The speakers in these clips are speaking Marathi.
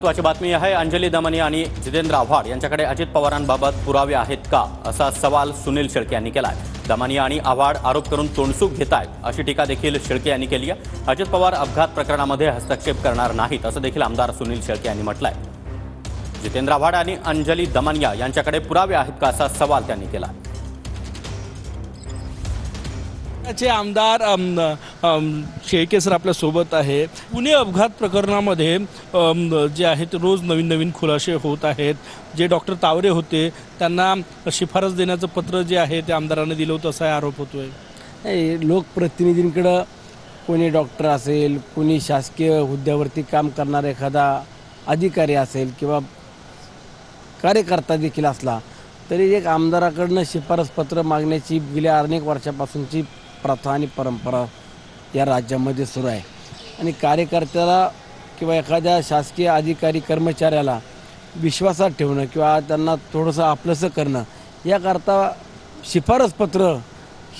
महत्त्वाची बातमी आहे। अंजली दमनिया आणि जितेंद्र आव्हाड यांच्याकडे अजित पवारांबाबत पुरावे आहेत का, असा सवाल सुनील शेळके यांनी केलाय। दमनिया आणि आव्हाड आरोप करून तोंडसूक घेतायत अशी टीका देखील शेळके यांनी केली आहे। अजित पवार अपघात प्रकरणामध्ये हस्तक्षेप करणार नाहीत असं देखील आमदार सुनील शेळके यांनी म्हटलंय। जितेंद्र आव्हाड आणि अंजली दमनिया यांच्याकडे पुरावे आहेत का, असा सवाल त्यांनी केला। आमदार शेळके सर आपल्या सोबत आहे। पुणे अपघात प्रकरणामध्ये जे आहेत रोज नवीन खुलासे होत आहेत। जे डॉक्टर तावरे होते त्यांना शिफारस देण्याचं पत्र जे आहे ते आमदारांनी दिलं होतं असा आरोप होतोय। लोकप्रतिनिधींकडे कोणी डॉक्टर असेल, कोणी शासकीय हुद्द्यावरती काम करणारा एखादा अधिकारी असेल किंवा कार्यकर्ता देखील असला तरी एक आमदाराकडनं शिफारस पत्र मागण्याची गेल्या अनेक वर्षापासूनची प्रथा आणि परंपरा या राज्यामध्ये सुरू आहे। आणि कार्यकर्त्याला किंवा एखाद्या शासकीय अधिकारी कर्मचाऱ्याला विश्वासात ठेवणं किंवा त्यांना थोडंसं आपलंसं करणं याकरता शिफारस पत्र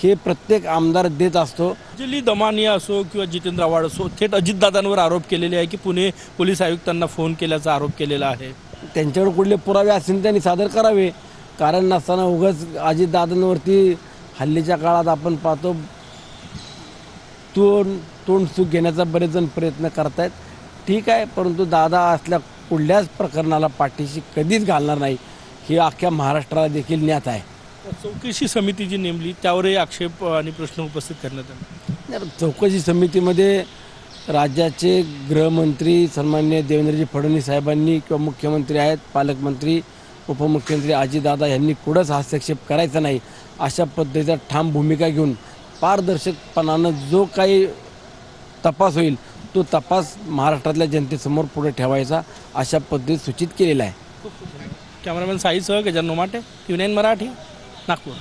हे प्रत्येक आमदार देत असतो। अंजली दमनिया असो किंवा जितेंद्र आव्हाड असो, थेट अजितदादांवर आरोप केलेले आहे की पुणे पोलीस आयुक्तांना फोन केल्याचा आरोप केलेला आहे। त्यांच्यावर कुठले पुरावे असतील त्यांनी सादर करावे। कारण नसताना उगाच अजितदादांवरती हल्लीच्या काळात आपण पाहतो तोंडसूक घेण्याचा बरेच जण प्रयत्न करतायत। ठीक आहे, परंतु दादा असल्या कुठल्याच प्रकरणाला पाठीशी कधीच घालणार नाही ही अख्ख्या महाराष्ट्राला देखील ज्ञात आहे। चौकशी समिती जी नेमली त्यावरही आक्षेप आणि प्रश्न उपस्थित करण्यात आले। चौकशी समितीमध्ये राज्याचे गृहमंत्री सन्माननीय देवेंद्रजी फडणवीस साहेबांनी किंवा मुख्यमंत्री आहेत, पालकमंत्री, उपमुख्यमंत्री अजितदादा यांनी कुठंच हस्तक्षेप करायचा नाही अशा पद्धतीचा ठाम भूमिका घेऊन पारदर्शकपणानं जो काही तपास होईल तो तपास महाराष्ट्रातल्या जनतेसमोर पुढे ठेवायचा अशा पद्धतीत सूचित केलेला आहे। कॅमेरामॅन साईसह गजानन उमाटे, TV9 मराठी, नागपूर।